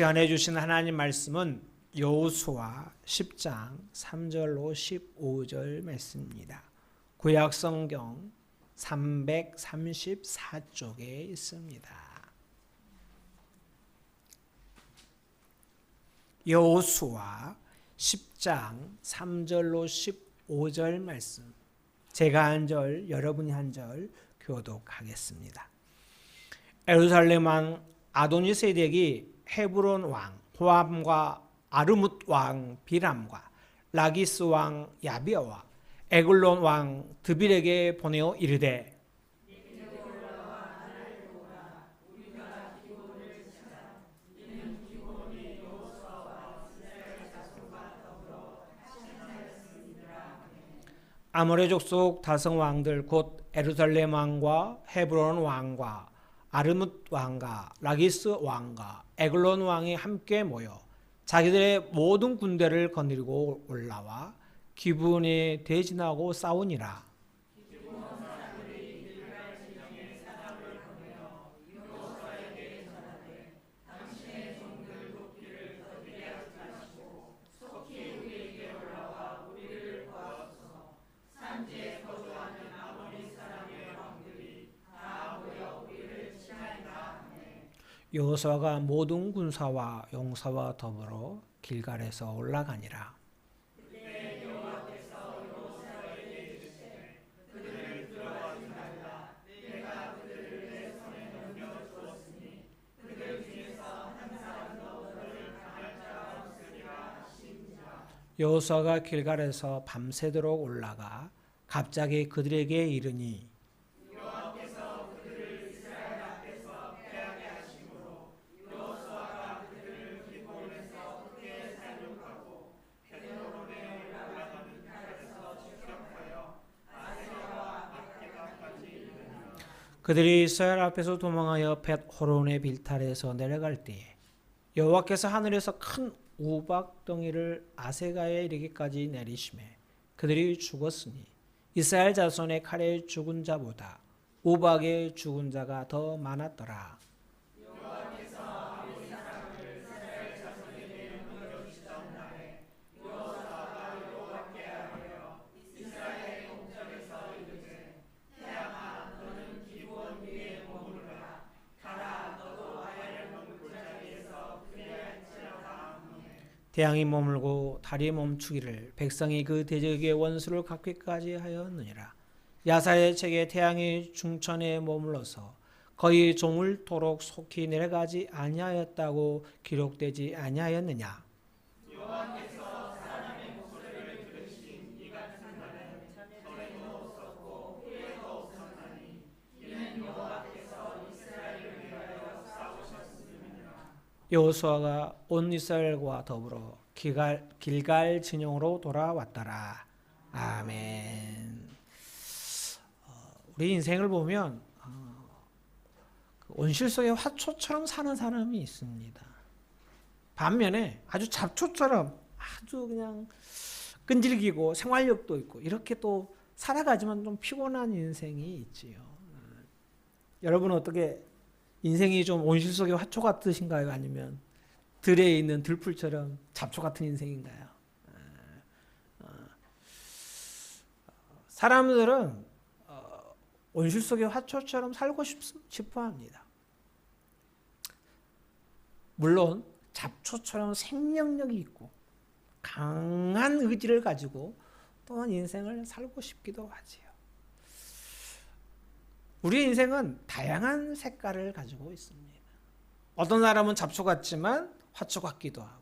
전해주신 하나님 말씀은 여호수아 10장 3절로 15절 말씀입니다. 구약 성경 334쪽에 있습니다. 여호수아 10장 3절로 15절 말씀, 제가 한 절, 여러분이 한 절 교독하겠습니다. 예루살렘 왕 아도니세덱이 헤브론 왕 호암과 아르뭇 왕 비람과 라기스 왕 야비아와 에글론 왕 드빌에게 보내어 이르되, 아모레 족속 다성 왕들 곧 예루살렘 왕과 헤브론 왕과 아르뭇 왕과 라기스 왕과 에글론 왕이 함께 모여 자기들의 모든 군대를 거느리고 올라와 기브온에 대진하고 싸우니라. 여호수아가 모든 군사와 용사와 더불어 길갈에서 올라가니라. 여호수아가 길갈에서 밤새도록 올라가 갑자기 그들에게 이르니, 그들이 이스라엘 앞에서 도망하여 벳호론의 빌탈에서 내려갈 때에 여호와께서 하늘에서 큰 우박덩이를 아세가에 이르기까지 내리시매 그들이 죽었으니 이스라엘 자손의 칼에 죽은 자보다 우박에 죽은 자가 더 많았더라. 태양이 머물고 달이 멈추기를 백성이 그 대적의 원수를 갚기까지 하였느니라. 야사의 책에 태양이 중천에 머물러서 거의 조물토록 속히 내려가지 아니하였다고 기록되지 아니하였느냐. 여호수아가 온 이스라엘과 더불어 길갈 진영으로 돌아왔더라. 아멘. 우리 인생을 보면 온실 속의 화초처럼 사는 사람이 있습니다. 반면에 아주 잡초처럼 아주 그냥 끈질기고 생활력도 있고 이렇게 또 살아가지만 좀 피곤한 인생이 있지요. 여러분은 어떻게 인생이 좀 온실 속의 화초 같으신가요? 아니면 들에 있는 들풀처럼 잡초 같은 인생인가요? 사람들은 온실 속의 화초처럼 살고 싶어 합니다. 물론 잡초처럼 생명력이 있고 강한 의지를 가지고 또한 인생을 살고 싶기도 하지요. 우리의 인생은 다양한 색깔을 가지고 있습니다. 어떤 사람은 잡초 같지만 화초 같기도 하고,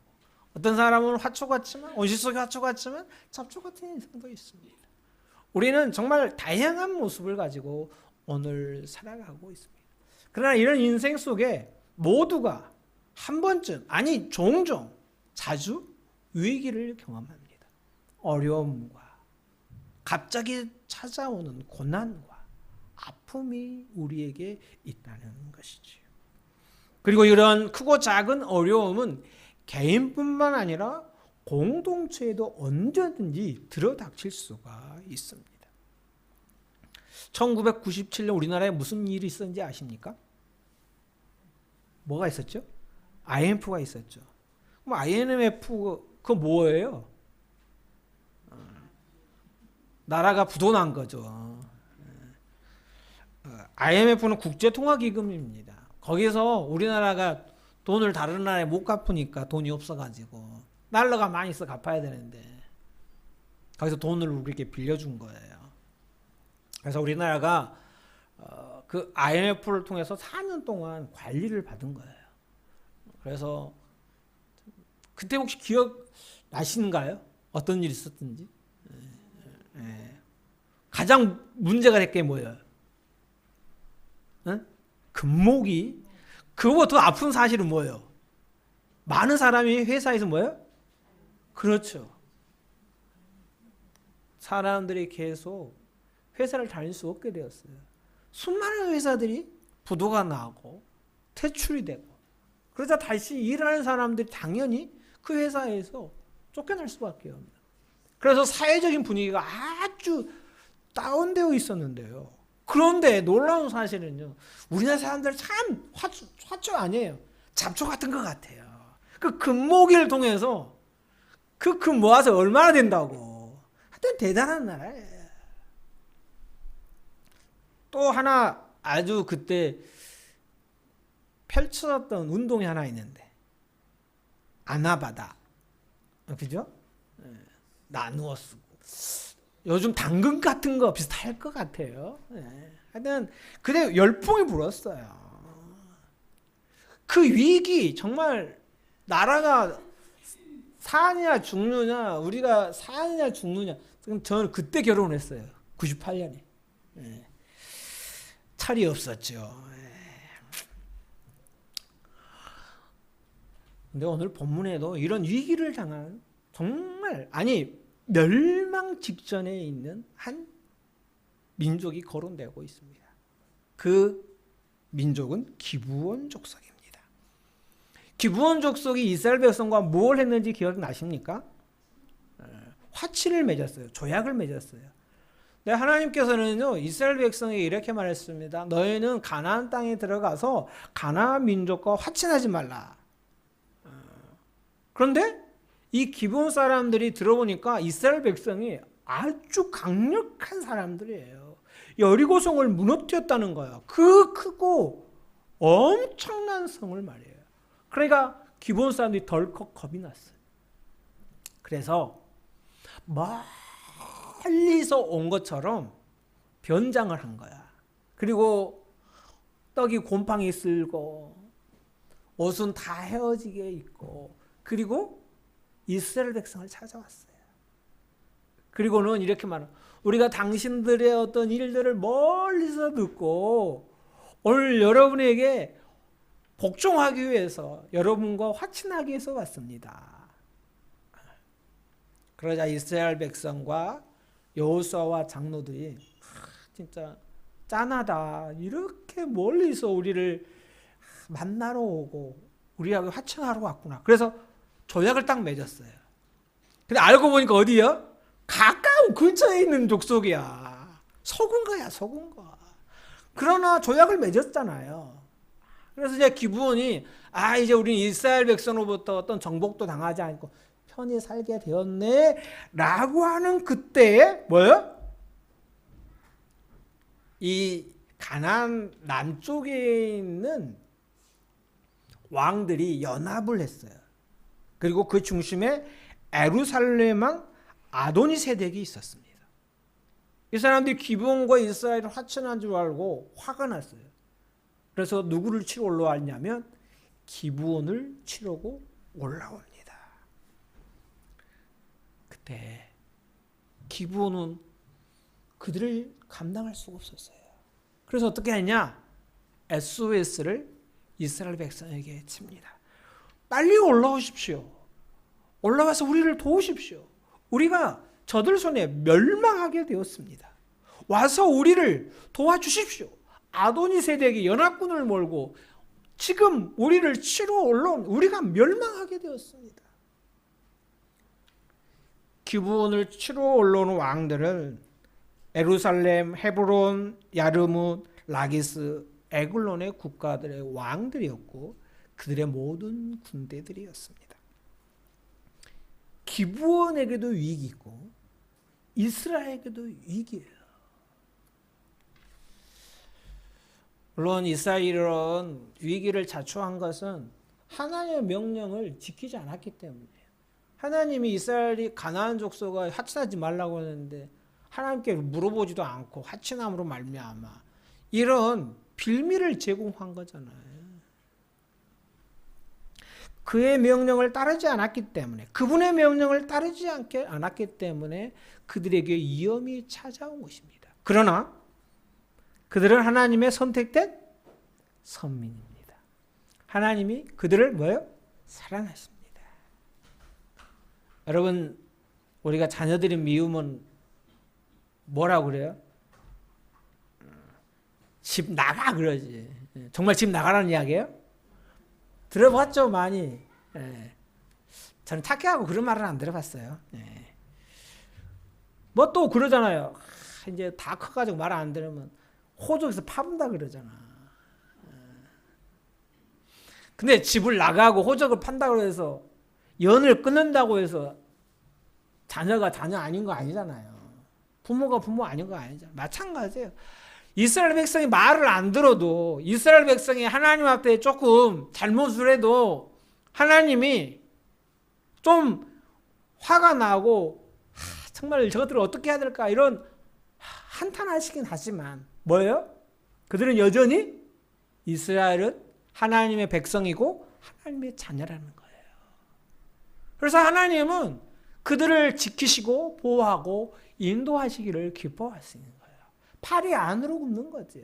어떤 사람은 화초 같지만 온실 속의 화초 같지만 잡초 같은 인생도 있습니다. 우리는 정말 다양한 모습을 가지고 오늘 살아가고 있습니다. 그러나 이런 인생 속에 모두가 한 번쯤, 아니 종종, 자주 위기를 경험합니다. 어려움과 갑자기 찾아오는 고난과 아픔이 우리에게 있다는 것이지요. 그리고 이런 크고 작은 어려움은 개인뿐만 아니라 공동체에도 언제든지 들어닥칠 수가 있습니다. 1997년 우리나라에 무슨 일이 있었는지 아십니까? 뭐가 있었죠? IMF가 있었죠. 그럼 IMF 그거 뭐예요? 나라가 부도난 거죠. IMF는 국제통화기금입니다. 거기서 우리나라가 돈을 다른 나라에 못 갚으니까 돈이 없어가지고 달러가 많이 있어 갚아야 되는데 거기서 돈을 우리에게 빌려준 거예요. 그래서 우리나라가 그 IMF를 통해서 4년 동안 관리를 받은 거예요. 그래서 그때 혹시 기억 나시는가요? 어떤 일이 있었든지? 가장 문제가 될 게 뭐예요? 응? 금모기. 그거보다 더 아픈 사실은 뭐예요? 많은 사람이 회사에서 뭐예요? 그렇죠. 사람들이 계속 회사를 다닐 수 없게 되었어요. 수많은 회사들이 부도가 나고 퇴출이 되고 그러자 다시 일하는 사람들이 당연히 그 회사에서 쫓겨날 수밖에 없는. 그래서 사회적인 분위기가 아주 다운되어 있었는데요. 그런데 놀라운 사실은요. 우리나라 사람들 참 화초 아니에요. 잡초 같은 것 같아요. 그 금모기를 통해서 그 금 모아서 얼마나 된다고. 하여튼 대단한 나라예요. 또 하나 아주 그때 펼쳐졌던 운동이 하나 있는데 아나바다. 그죠? 나누어 쓰고. 요즘 당근 같은 거 비슷할 것 같아요. 하여튼 그때 열풍이 불었어요. 그 위기 정말 나라가 사느냐 죽느냐 우리가 사느냐 죽느냐. 저는 그때 결혼했어요. 98년에. 철이 없었죠. 근데 오늘 본문에도 이런 위기를 당한 정말 멸망 직전에 있는 한 민족이 거론되고 있습니다. 그 민족은 기브온 족속입니다. 기브온 족속이 이스라엘 백성과 뭘 했는지 기억나십니까? 화친을 맺었어요. 조약을 맺었어요. 네, 하나님께서는요 이스라엘 백성에게 이렇게 말했습니다. 너희는 가나안 땅에 들어가서 가나안 민족과 화친하지 말라. 그런데 이 기브온 사람들이 들어보니까 이스라엘 백성이 아주 강력한 사람들이에요. 여리고성을 무너뜨렸다는 거예요. 그 크고 엄청난 성을 말이에요. 그러니까 기브온 사람들이 덜컥 겁이 났어요. 그래서 멀리서 온 것처럼 변장을 한 거야. 그리고 떡이 곰팡이 쓸고 옷은 다 헤어지게 입고 그리고 이스라엘 백성을 찾아왔어요. 그리고는 이렇게 말해요. 우리가 당신들의 어떤 일들을 멀리서 듣고 오늘 여러분에게 복종하기 위해서 여러분과 화친하기 위해서 왔습니다. 그러자 이스라엘 백성과 여호수아와 장로들이 진짜 짠하다. 이렇게 멀리서 우리를 만나러 오고 우리하고 화친하러 왔구나. 그래서 조약을 딱 맺었어요. 근데 알고 보니까 어디요? 가까운 근처에 있는 족속이야. 속은 거야, 속은 거. 그러나 조약을 맺었잖아요. 그래서 이제 기브온이 이제 우리는 이스라엘 백성으로부터 어떤 정복도 당하지 않고 편히 살게 되었네 라고 하는 그때에 뭐예요? 이 가나안 남쪽에 있는 왕들이 연합을 했어요. 그리고 그 중심에 예루살렘 왕 아도니세덱이 있었습니다. 이 사람들이 기브온과 이스라엘을 화친한 줄 알고 화가 났어요. 그래서 누구를 치러 올라왔냐면 기브온을 치려고 올라옵니다. 그때 기브온은 그들을 감당할 수가 없었어요. 그래서 어떻게 했냐? SOS를 이스라엘 백성에게 칩니다. 빨리 올라오십시오. 올라와서 우리를 도우십시오. 우리가 저들 손에 멸망하게 되었습니다. 와서 우리를 도와주십시오. 아도니세덱이 연합군을 몰고 지금 우리를 치러 올라온 우리가 멸망하게 되었습니다. 기브온을 치러 올라오는 왕들은 예루살렘, 헤브론, 야르뭇, 라기스, 에글론의 국가들의 왕들이었고 그들의 모든 군대들이었습니다. 기브온에게도 위기고 이스라엘에게도 위기예요. 물론 이스라엘은 위기를 자초한 것은 하나님의 명령을 지키지 않았기 때문이에요. 하나님이 이스라엘이 가나안 족속과 하친하지 말라고 하는데 하나님께 물어보지도 않고 하친함으로 말미암아 이런 빌미를 제공한 거잖아요. 그의 명령을 따르지 않았기 때문에, 그분의 명령을 따르지 않았기 때문에 그들에게 위험이 찾아온 것입니다. 그러나 그들은 하나님의 선택된 선민입니다. 하나님이 그들을 뭐예요? 사랑하십니다. 여러분, 우리가 자녀들이 미우면 뭐라고 그래요? 집 나가 그러지. 정말 집 나가라는 이야기예요? 들어봤죠, 많이. 저는 착해하고 그런 말은 안 들어봤어요. 뭐 또 그러잖아요. 이제 다 커가지고 말 안 들으면 호적에서 파본다 그러잖아. 근데 집을 나가고 호적을 판다고 해서 연을 끊는다고 해서 자녀가 자녀 아닌 거 아니잖아요. 부모가 부모 아닌 거 아니잖아요. 마찬가지예요. 이스라엘 백성이 말을 안 들어도, 이스라엘 백성이 하나님 앞에 조금 잘못을 해도 하나님이 좀 화가 나고 정말 저것들을 어떻게 해야 될까 이런 한탄하시긴 하지만 뭐예요? 그들은 여전히 이스라엘은 하나님의 백성이고 하나님의 자녀라는 거예요. 그래서 하나님은 그들을 지키시고 보호하고 인도하시기를 기뻐하시는 거예요. 팔이 안으로 굽는 거죠.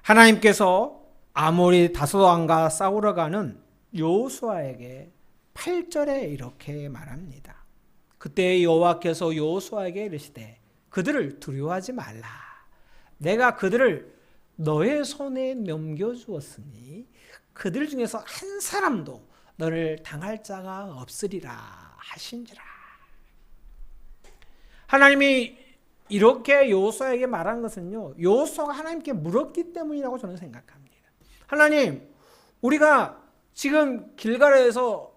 하나님께서 아모리 다소왕과 싸우러 가는 여호수아에게 8절에 이렇게 말합니다. 그때 여호와께서 여호수아에게 이르시되 그들을 두려워하지 말라. 내가 그들을 너의 손에 넘겨주었으니 그들 중에서 한 사람도 너를 당할 자가 없으리라 하신지라. 하나님이 이렇게 여호수아에게 말한 것은요, 여호수아가 하나님께 물었기 때문이라고 저는 생각합니다. 하나님, 우리가 지금 길갈에서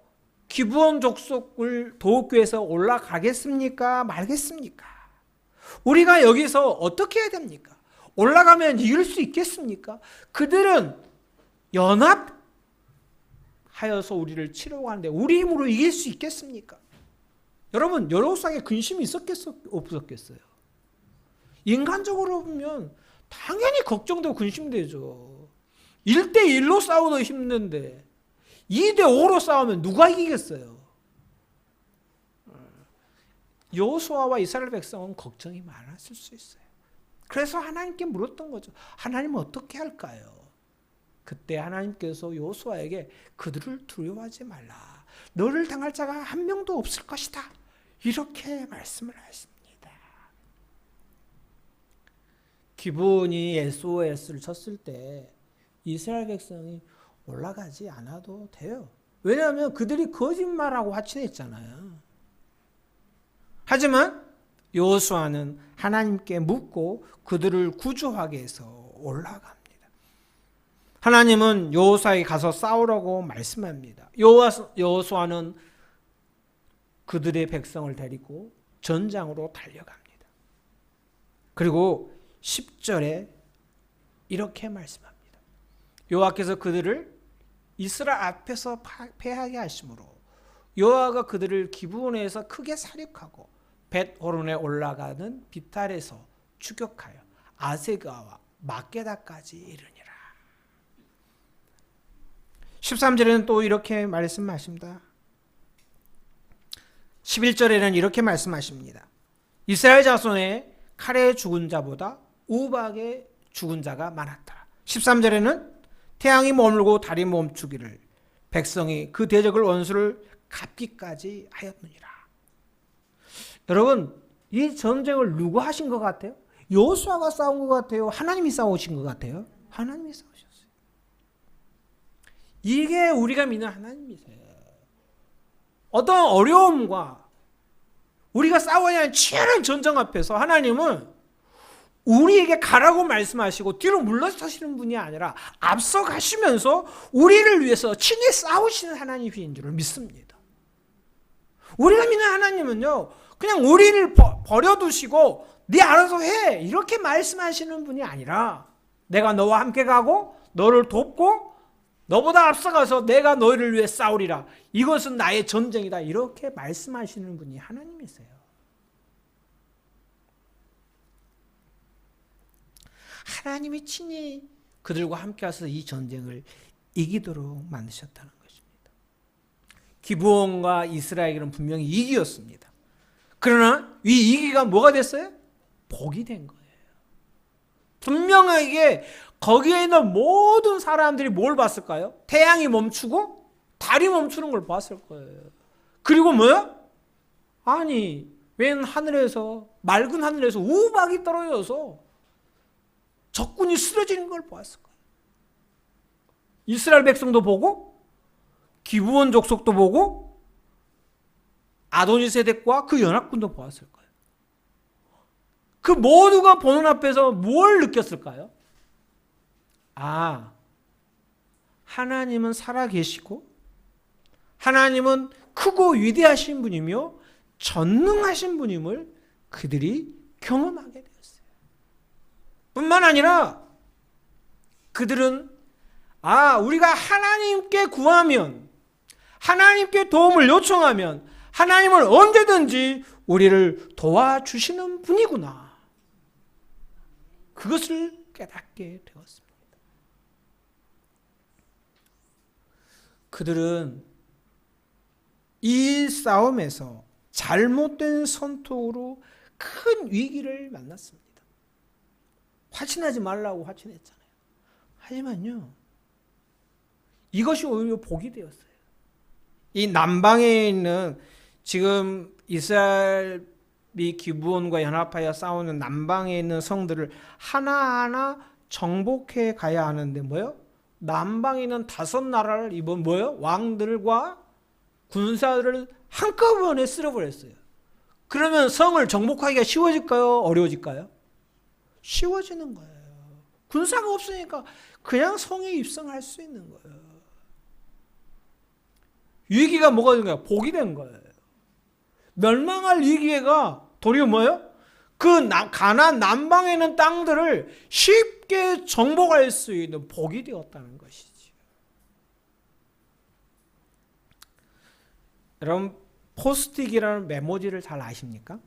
기브온 족속을 도우기 위해서 올라가겠습니까? 말겠습니까? 우리가 여기서 어떻게 해야 됩니까? 올라가면 이길 수 있겠습니까? 그들은 연합하여서 우리를 치려고 하는데 우리 힘으로 이길 수 있겠습니까? 여러분, 여호수아에게 근심이 있었겠어요? 없었겠어요? 인간적으로 보면 당연히 걱정되고 근심되죠. 1대1로 싸워도 힘든데 2대5로 싸우면 누가 이기겠어요? 여호수아와 이스라엘 백성은 걱정이 많았을 수 있어요. 그래서 하나님께 물었던 거죠. 하나님 어떻게 할까요? 그때 하나님께서 여호수아에게 그들을 두려워하지 말라. 너를 당할 자가 한 명도 없을 것이다. 이렇게 말씀을 하십니다. 기브온이 SOS를 쳤을 때 이스라엘 백성이 올라가지 않아도 돼요. 왜냐하면 그들이 거짓말하고 화친했잖아요. 하지만 여호수아는 하나님께 묻고 그들을 구조하기 위해서 올라갑니다. 하나님은 여호수아에게 가서 싸우라고 말씀합니다. 여호수아는 그들의 백성을 데리고 전장으로 달려갑니다. 그리고 10절에 이렇게 말씀합니다. 여호와께서 그들을 이스라엘 앞에서 패하게 하심으로 여호와가 그들을 기브온에서 크게 사륙하고 벳호론에 올라가는 비탈에서 추격하여 아세가와 막게다까지 이르니라. 13절에는 또 이렇게 말씀하십니다. 11절에는 이렇게 말씀하십니다. 이스라엘 자손의 칼에 죽은 자보다 우박에 죽은 자가 많았더라. 13절에는 태양이 머물고 달이 멈추기를 백성이 그 대적을 원수를 갚기까지 하였느니라. 여러분, 이 전쟁을 누가 하신 것 같아요? 여호수아가 싸운 것 같아요? 하나님이 싸우신 것 같아요? 하나님이 싸우셨어요. 이게 우리가 믿는 하나님이세요. 어떤 어려움과 우리가 싸워야 하는 치열한 전쟁 앞에서 하나님은 우리에게 가라고 말씀하시고 뒤로 물러서시는 분이 아니라 앞서 가시면서 우리를 위해서 친히 싸우시는 하나님이신 줄을 믿습니다. 우리가 믿는 하나님은요, 그냥 우리를 버려두시고 네 알아서 해 이렇게 말씀하시는 분이 아니라 내가 너와 함께 가고 너를 돕고 너보다 앞서가서 내가 너희를 위해 싸우리라. 이것은 나의 전쟁이다. 이렇게 말씀하시는 분이 하나님이세요. 하나님이 친히 그들과 함께 와서 이 전쟁을 이기도록 만드셨다는 것입니다. 기브온과 이스라엘은 분명히 이기였습니다. 그러나 이 이기가 뭐가 됐어요? 복이 된 거예요. 분명하게 거기에 있는 모든 사람들이 뭘 봤을까요? 태양이 멈추고 달이 멈추는 걸 봤을 거예요. 그리고 뭐야? 아니, 웬 하늘에서, 맑은 하늘에서 우박이 떨어져서 적군이 쓰러지는 걸 보았을 거예요. 이스라엘 백성도 보고 기브온 족속도 보고 아도니세덱과 그 연합군도 보았을 거예요. 그 모두가 보는 앞에서 뭘 느꼈을까요? 아, 하나님은 살아계시고 하나님은 크고 위대하신 분이며 전능하신 분임을 그들이 경험하게 되었어요. 뿐만 아니라 그들은 우리가 하나님께 구하면, 하나님께 도움을 요청하면 하나님은 언제든지 우리를 도와주시는 분이구나. 그것을 깨닫게 되었습니다. 그들은 이 싸움에서 잘못된 선택으로 큰 위기를 만났습니다. 화친하지 말라고 화친했잖아요. 하지만요, 이것이 오히려 복이 되었어요. 이 남방에 있는 지금 이스라엘이 기브온과 연합하여 싸우는 남방에 있는 성들을 하나하나 정복해 가야 하는데 뭐요? 남방에 있는 5나라를 이번 뭐요? 왕들과 군사들을 한꺼번에 쓸어버렸어요. 그러면 성을 정복하기가 쉬워질까요? 어려워질까요? 쉬워지는 거예요. 군사가 없으니까 그냥 성에 입성할 수 있는 거예요. 위기가 뭐가 된 거예요? 복이 된 거예요. 멸망할 위기가 도리어 뭐예요? 그 가나안 남방에 있는 땅들을 쉽게 정복할 수 있는 복이 되었다는 것이죠. 여러분, 포스트잇이라는 메모지를 잘 아십니까?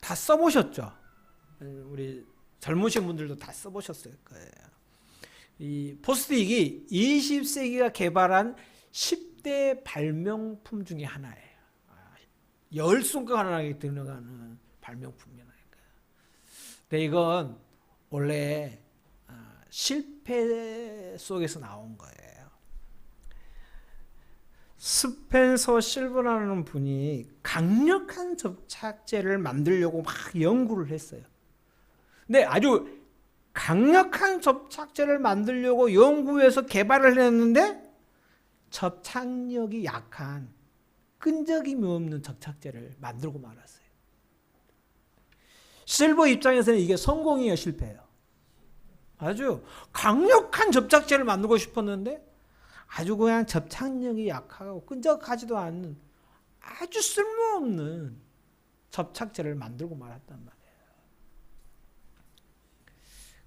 다 써보셨죠? 우리 젊으신 분들도 다 써보셨을 거예요. 이 포스트잇이 20세기가 개발한 10대 발명품 중에 하나예요. 10손가락 안에 들어가는 발명품이라니까요. 근데 이건 원래 실패 속에서 나온 거예요. 스펜서 실버라는 분이 강력한 접착제를 만들려고 막 연구를 했어요. 근데 아주 강력한 접착제를 만들려고 연구해서 개발을 했는데 접착력이 약한 끈적임이 없는 접착제를 만들고 말았어요. 실버 입장에서는 이게 성공이에요, 실패예요? 아주 강력한 접착제를 만들고 싶었는데 아주 그냥 접착력이 약하고 끈적하지도 않는 아주 쓸모없는 접착제를 만들고 말았단 말이에요.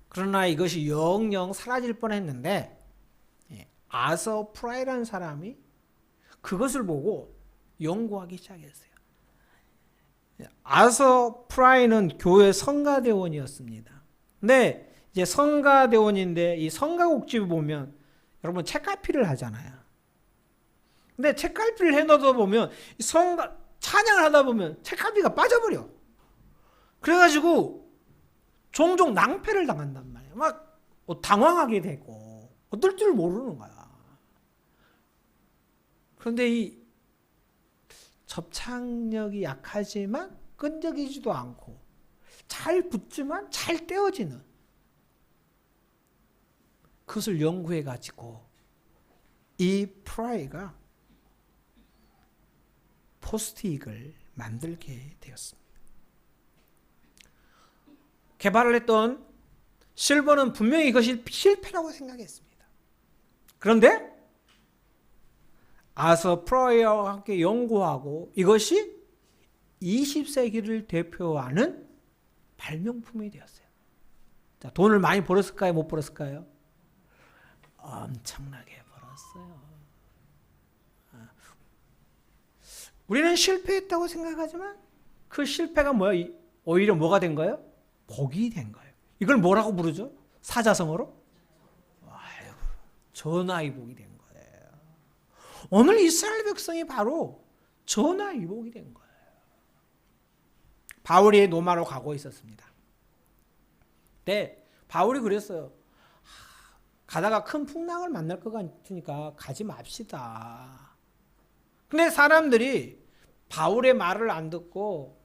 그러나 이것이 영영 사라질 뻔했는데 아서 프라이라는 사람이 그것을 보고 연구하기 시작했어요. 아서 프라이는 교회 성가대원이었습니다. 근데 이제 성가대원인데 이 성가곡집을 보면 여러분 책갈피를 하잖아요. 근데 책갈피를 해놓다 보면 찬양을 하다 보면 책갈피가 빠져버려. 그래가지고 종종 낭패를 당한단 말이에요. 막 당황하게 되고 어떨 줄 모르는 거야. 그런데 이 접착력이 약하지만 끈적이지도 않고 잘 붙지만 잘 떼어지는 그것을 연구해 가지고 이 프라이가 포스트잇을 만들게 되었습니다. 개발을 했던 실버는 분명히 이것이 실패라고 생각했습니다. 그런데 아서 프로이어와 함께 연구하고 이것이 20세기를 대표하는 발명품이 되었어요. 자, 돈을 많이 벌었을까요? 못 벌었을까요? 엄청나게 벌었어요. 우리는 실패했다고 생각하지만 그 실패가 뭐야? 오히려 뭐가 된 거예요? 복이 된 거예요. 이걸 뭐라고 부르죠? 사자성어로? 아이고, 전화위복이 된 거예요. 오늘 이스라엘 백성이 바로 전화위복이 된 거예요. 바울이 로마로 가고 있었습니다. 네, 바울이 그랬어요. 가다가 큰 풍랑을 만날 것 같으니까 가지 맙시다. 근데 사람들이 바울의 말을 안 듣고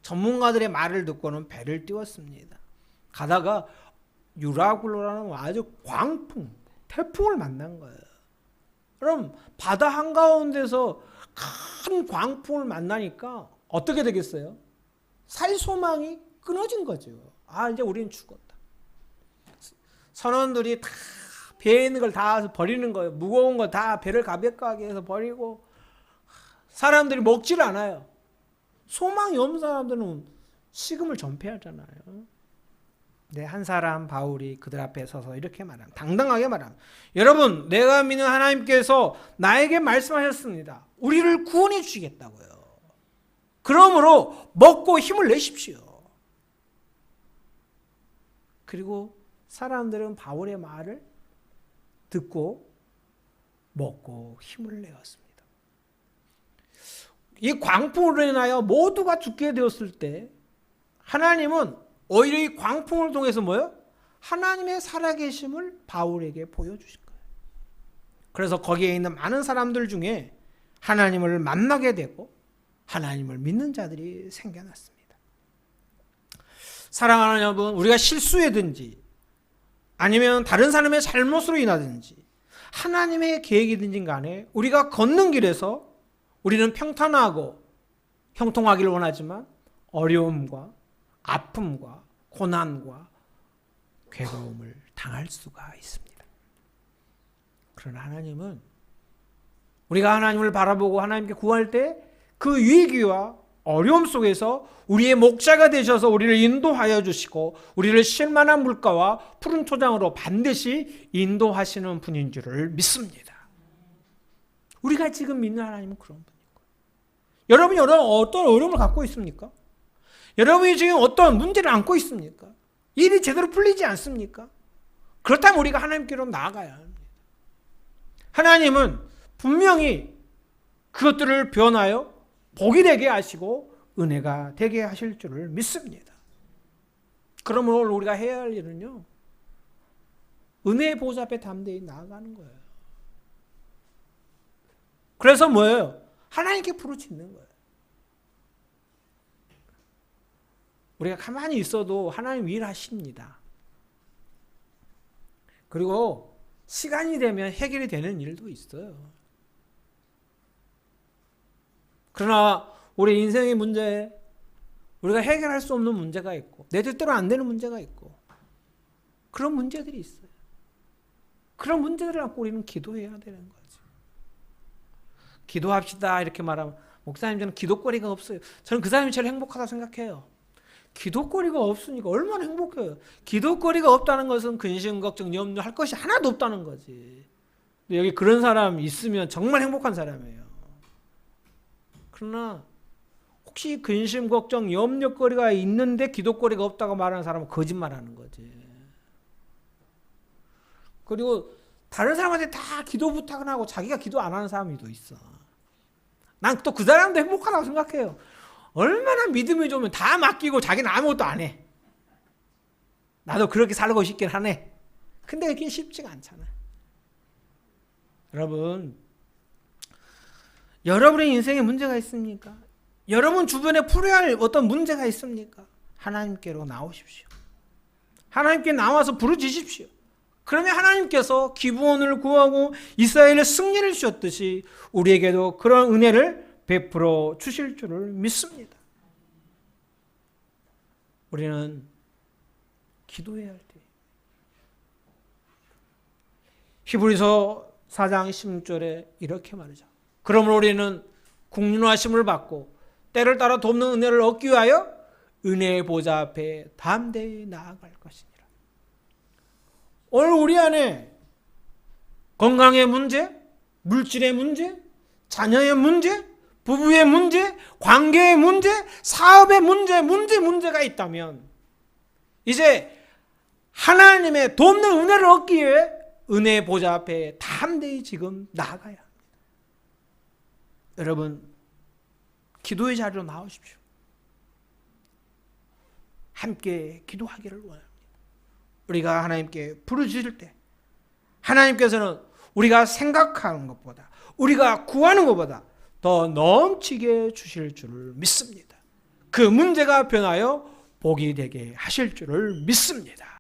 전문가들의 말을 듣고는 배를 띄웠습니다. 가다가 유라굴로라는 아주 광풍, 태풍을 만난 거예요. 그럼 바다 한가운데서 큰 광풍을 만나니까 어떻게 되겠어요? 살 소망이 끊어진 거죠. 이제 우리는 죽었다. 선원들이 다 배에 있는 걸 다 버리는 거예요. 무거운 거 다 배를 가볍게 해서 버리고 사람들이 먹질 않아요. 소망이 없는 사람들은 식음을 전폐하잖아요. 네, 한 사람 바울이 그들 앞에 서서 이렇게 말합니다. 당당하게 말합니다. 여러분, 내가 믿는 하나님께서 나에게 말씀하셨습니다. 우리를 구원해 주시겠다고요. 그러므로 먹고 힘을 내십시오. 그리고 사람들은 바울의 말을 듣고 먹고 힘을 내었습니다. 이 광풍으로 인하여 모두가 죽게 되었을 때 하나님은 오히려 이 광풍을 통해서 뭐요? 하나님의 살아계심을 바울에게 보여주실 거예요. 그래서 거기에 있는 많은 사람들 중에 하나님을 만나게 되고 하나님을 믿는 자들이 생겨났습니다. 사랑하는 여러분, 우리가 실수했든지 아니면 다른 사람의 잘못으로 인하든지 하나님의 계획이든지 간에 우리가 걷는 길에서 우리는 평탄하고 형통하기를 원하지만 어려움과 아픔과 고난과 괴로움을 당할 수가 있습니다. 그러나 하나님은 우리가 하나님을 바라보고 하나님께 구할 때 그 위기와 어려움 속에서 우리의 목자가 되셔서 우리를 인도하여 주시고 우리를 쉴만한 물가와 푸른 토장으로 반드시 인도하시는 분인 줄을 믿습니다. 우리가 지금 믿는 하나님은 그런 분인 거예요. 여러분이 어떤 어려움을 갖고 있습니까? 여러분이 지금 어떤 문제를 안고 있습니까? 일이 제대로 풀리지 않습니까? 그렇다면 우리가 하나님께로 나아가야 합니다. 하나님은 분명히 그것들을 변하여 복이 되게 하시고 은혜가 되게 하실 줄을 믿습니다. 그러므로 오늘 우리가 해야 할 일은요, 은혜의 보좌 앞에 담대히 나아가는 거예요. 그래서 뭐예요? 하나님께 부르짖는 거예요. 우리가 가만히 있어도 하나님 일하십니다. 그리고 시간이 되면 해결이 되는 일도 있어요. 그러나 우리 인생의 문제에 우리가 해결할 수 없는 문제가 있고 내 뜻대로 안 되는 문제가 있고 그런 문제들이 있어요. 그런 문제들을 갖고 우리는 기도해야 되는 거죠. 기도합시다 이렇게 말하면 목사님 저는 기도거리가 없어요. 저는 그 사람이 제일 행복하다 생각해요. 기도거리가 없으니까 얼마나 행복해요. 기도거리가 없다는 것은 근심, 걱정, 염려할 것이 하나도 없다는 거지. 여기 그런 사람 있으면 정말 행복한 사람이에요. 그러나 혹시 근심, 걱정, 염려거리가 있는데 기도거리가 없다고 말하는 사람은 거짓말하는 거지. 그리고 다른 사람한테 다 기도 부탁을 하고 자기가 기도 안 하는 사람이 또 있어. 난 또 그 사람도 행복하다고 생각해요. 얼마나 믿음이 좋으면 다 맡기고 자기는 아무것도 안 해. 나도 그렇게 살고 싶긴 하네. 근데 그게 쉽지가 않잖아. 여러분의 인생에 문제가 있습니까? 여러분 주변에 풀어야 할 어떤 문제가 있습니까? 하나님께로 나오십시오. 하나님께 나와서 부르짖으십시오. 그러면 하나님께서 기브온을 구하고 이스라엘의 승리를 주셨듯이 우리에게도 그런 은혜를 베풀어 주실 줄을 믿습니다. 우리는 기도해야 할 때. 히브리서 4장 16절에 이렇게 말하죠. 그러므로 우리는 국률하심을 받고 때를 따라 돕는 은혜를 얻기 위하여 은혜의 보좌 앞에 담대히 나아갈 것이니라. 오늘 우리 안에 건강의 문제, 물질의 문제, 자녀의 문제, 부부의 문제, 관계의 문제, 사업의 문제가 있다면 이제 하나님의 돕는 은혜를 얻기 위해 은혜의 보좌 앞에 담대히 지금 나아가야 합니다. 여러분, 기도의 자리로 나오십시오. 함께 기도하기를 원합니다. 우리가 하나님께 부르짖을 때 하나님께서는 우리가 생각하는 것보다, 우리가 구하는 것보다 더 넘치게 주실 줄을 믿습니다. 그 문제가 변하여 복이 되게 하실 줄을 믿습니다.